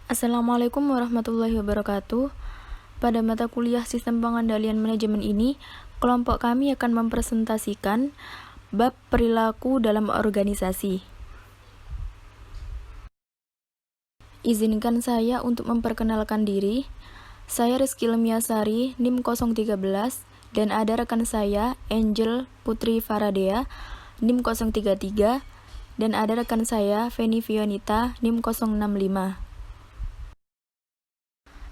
Assalamualaikum warahmatullahi wabarakatuh. Pada mata kuliah Sistem Pengendalian Manajemen ini, kelompok kami akan mempresentasikan bab perilaku dalam organisasi. Izinkan saya untuk memperkenalkan diri. Saya Rizky Lemiasari, NIM 013, dan ada rekan saya, Angel Putri Faradea, NIM 033, dan ada rekan saya, Feni Fionita, NIM 065.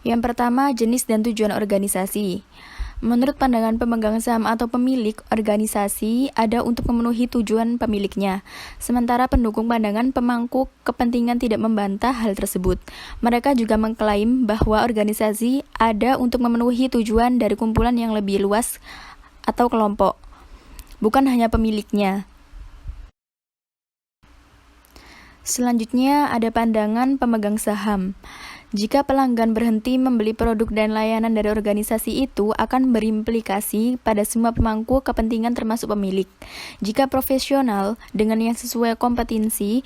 Yang pertama, jenis dan tujuan organisasi. Menurut pandangan pemegang saham atau pemilik organisasi, ada untuk memenuhi tujuan pemiliknya. Sementara pendukung pandangan pemangku kepentingan tidak membantah hal tersebut. Mereka juga mengklaim bahwa organisasi ada untuk memenuhi tujuan dari kumpulan yang lebih luas atau kelompok, bukan hanya pemiliknya. Selanjutnya ada pandangan pemegang saham. Jika pelanggan berhenti membeli produk dan layanan dari organisasi itu akan berimplikasi pada semua pemangku kepentingan termasuk pemilik. Jika profesional dengan yang sesuai kompetensi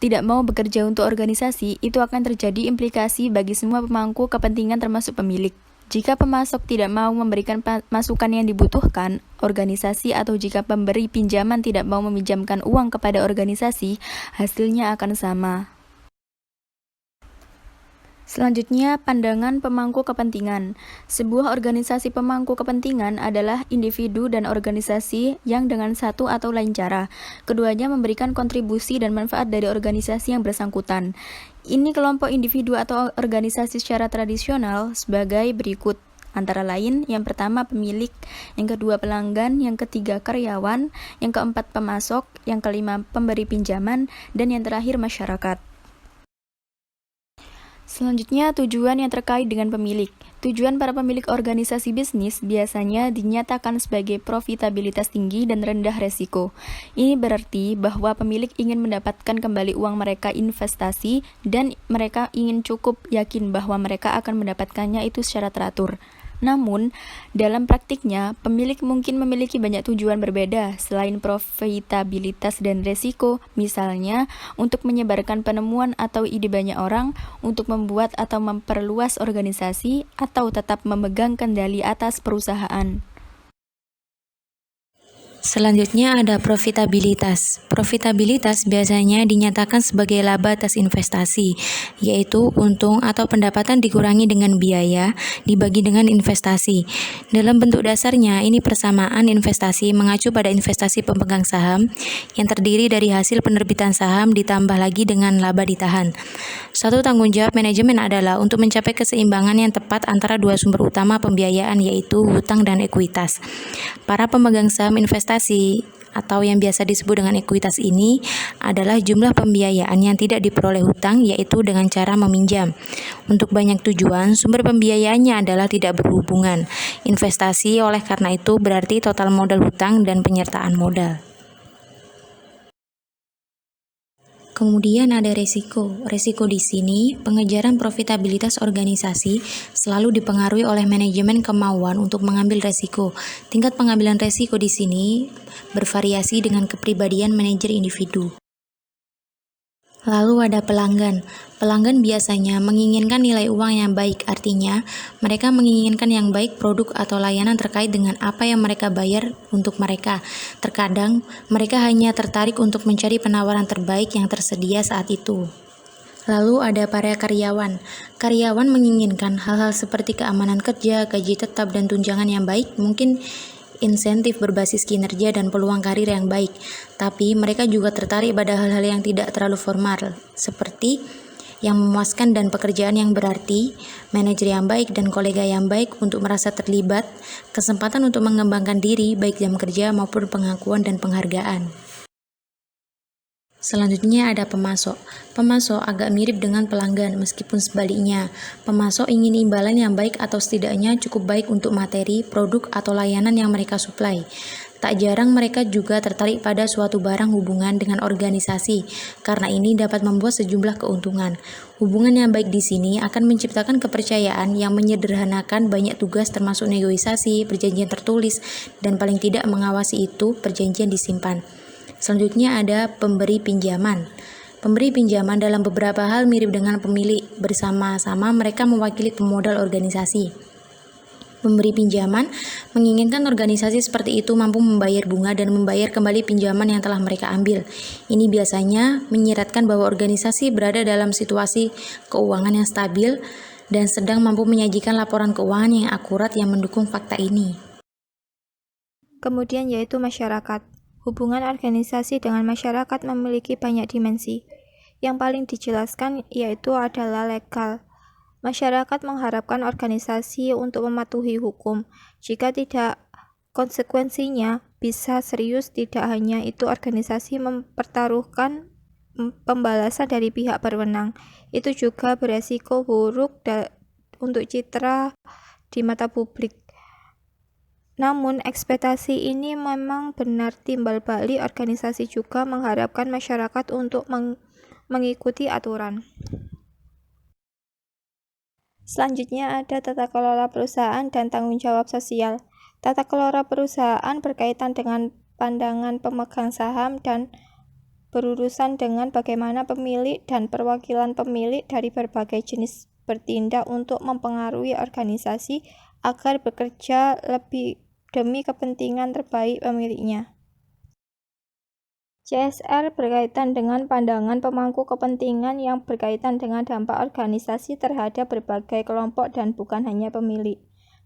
tidak mau bekerja untuk organisasi, itu akan terjadi implikasi bagi semua pemangku kepentingan termasuk pemilik. Jika pemasok tidak mau memberikan masukan yang dibutuhkan organisasi atau jika pemberi pinjaman tidak mau meminjamkan uang kepada organisasi, hasilnya akan sama. Selanjutnya, pandangan pemangku kepentingan. Sebuah organisasi pemangku kepentingan adalah individu dan organisasi yang dengan satu atau lain cara, keduanya memberikan kontribusi dan manfaat dari organisasi yang bersangkutan. Ini kelompok individu atau organisasi secara tradisional sebagai berikut. Antara lain, yang pertama pemilik, yang kedua pelanggan, yang ketiga karyawan, yang keempat pemasok, yang kelima pemberi pinjaman, dan yang terakhir masyarakat. Selanjutnya, tujuan yang terkait dengan pemilik. Tujuan para pemilik organisasi bisnis biasanya dinyatakan sebagai profitabilitas tinggi dan rendah resiko. Ini berarti bahwa pemilik ingin mendapatkan kembali uang mereka investasi dan mereka ingin cukup yakin bahwa mereka akan mendapatkannya itu secara teratur. Namun, dalam praktiknya, pemilik mungkin memiliki banyak tujuan berbeda selain profitabilitas dan resiko, misalnya untuk menyebarkan penemuan atau ide banyak orang, untuk membuat atau memperluas organisasi, atau tetap memegang kendali atas perusahaan. Selanjutnya ada profitabilitas. Profitabilitas biasanya dinyatakan sebagai laba atas investasi, yaitu untung atau pendapatan dikurangi dengan biaya dibagi dengan investasi. Dalam bentuk dasarnya, ini persamaan investasi mengacu pada investasi pemegang saham yang terdiri dari hasil penerbitan saham ditambah lagi dengan laba ditahan. Satu tanggung jawab manajemen adalah untuk mencapai keseimbangan yang tepat antara dua sumber utama pembiayaan, yaitu hutang dan ekuitas. Para pemegang saham investasi atau yang biasa disebut dengan ekuitas ini adalah jumlah pembiayaan yang tidak diperoleh hutang, yaitu dengan cara meminjam. Untuk banyak tujuan, sumber pembiayaannya adalah tidak berhubungan. Investasi oleh karena itu berarti total modal hutang dan penyertaan modal. Kemudian ada resiko. Resiko di sini, pengejaran profitabilitas organisasi selalu dipengaruhi oleh manajemen kemauan untuk mengambil resiko. Tingkat pengambilan resiko di sini bervariasi dengan kepribadian manajer individu. Lalu ada pelanggan. Pelanggan biasanya menginginkan nilai uang yang baik, artinya mereka menginginkan yang baik produk atau layanan terkait dengan apa yang mereka bayar untuk mereka. Terkadang, mereka hanya tertarik untuk mencari penawaran terbaik yang tersedia saat itu. Lalu ada para karyawan. Karyawan menginginkan hal-hal seperti keamanan kerja, gaji tetap, dan tunjangan yang baik, mungkin insentif berbasis kinerja dan peluang karir yang baik. Tapi mereka juga tertarik pada hal-hal yang tidak terlalu formal, seperti yang memuaskan dan pekerjaan yang berarti, manajer yang baik dan kolega yang baik untuk merasa terlibat, kesempatan untuk mengembangkan diri baik jam kerja maupun pengakuan dan penghargaan. Selanjutnya ada pemasok. Pemasok agak mirip dengan pelanggan, meskipun sebaliknya. Pemasok ingin imbalan yang baik atau setidaknya cukup baik untuk materi, produk, atau layanan yang mereka suplai. Tak jarang mereka juga tertarik pada suatu barang hubungan dengan organisasi, karena ini dapat membuat sejumlah keuntungan. Hubungan yang baik di sini akan menciptakan kepercayaan yang menyederhanakan banyak tugas termasuk negosiasi, perjanjian tertulis, dan paling tidak mengawasi itu perjanjian disimpan. Selanjutnya ada pemberi pinjaman. Pemberi pinjaman dalam beberapa hal mirip dengan pemilik, bersama-sama mereka mewakili pemodal organisasi. Pemberi pinjaman menginginkan organisasi seperti itu mampu membayar bunga dan membayar kembali pinjaman yang telah mereka ambil. Ini biasanya menyiratkan bahwa organisasi berada dalam situasi keuangan yang stabil dan sedang mampu menyajikan laporan keuangan yang akurat yang mendukung fakta ini. Kemudian yaitu masyarakat. Hubungan organisasi dengan masyarakat memiliki banyak dimensi. Yang paling dijelaskan yaitu adalah legal. Masyarakat mengharapkan organisasi untuk mematuhi hukum. Jika tidak, konsekuensinya bisa serius. Tidak hanya itu, organisasi mempertaruhkan pembalasan dari pihak berwenang. Itu juga beresiko buruk untuk citra di mata publik. Namun, ekspektasi ini memang benar timbal balik. Organisasi juga mengharapkan masyarakat untuk mengikuti aturan. Selanjutnya ada tata kelola perusahaan dan tanggung jawab sosial. Tata kelola perusahaan berkaitan dengan pandangan pemegang saham dan berurusan dengan bagaimana pemilik dan perwakilan pemilik dari berbagai jenis bertindak untuk mempengaruhi organisasi agar bekerja lebih demi kepentingan terbaik pemiliknya. CSR berkaitan dengan pandangan pemangku kepentingan yang berkaitan dengan dampak organisasi terhadap berbagai kelompok dan bukan hanya pemilik.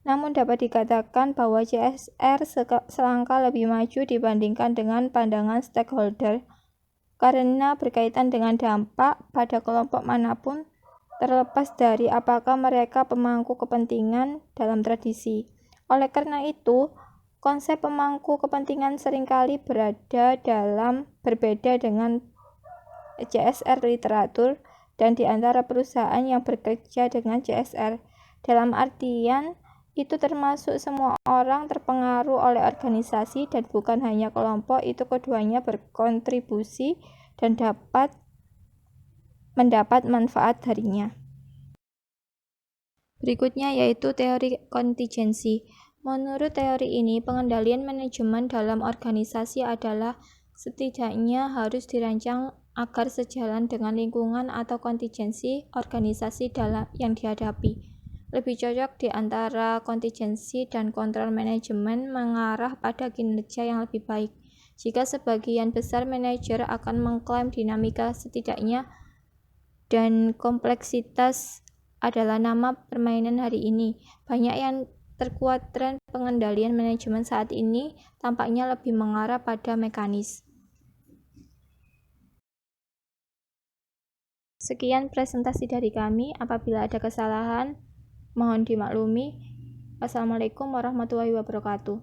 Namun dapat dikatakan bahwa CSR selangkah lebih maju dibandingkan dengan pandangan stakeholder karena berkaitan dengan dampak pada kelompok manapun terlepas dari apakah mereka pemangku kepentingan dalam tradisi. Oleh karena itu, konsep pemangku kepentingan seringkali berbeda dengan CSR literatur dan di antara perusahaan yang bekerja dengan CSR. Dalam artian, itu termasuk semua orang terpengaruh oleh organisasi dan bukan hanya kelompok. Itu keduanya berkontribusi dan mendapat manfaat darinya. Berikutnya yaitu teori kontingensi. Menurut teori ini, pengendalian manajemen dalam organisasi adalah setidaknya harus dirancang agar sejalan dengan lingkungan atau kontingensi organisasi yang dihadapi. Lebih cocok di antara kontingensi dan kontrol manajemen mengarah pada kinerja yang lebih baik. Jika sebagian besar manajer akan mengklaim dinamika setidaknya dan kompleksitas adalah nama permainan hari ini, banyak yang terkuat tren pengendalian manajemen saat ini tampaknya lebih mengarah pada mekanis. Sekian presentasi dari kami. Apabila ada kesalahan, mohon dimaklumi. Wassalamualaikum warahmatullahi wabarakatuh.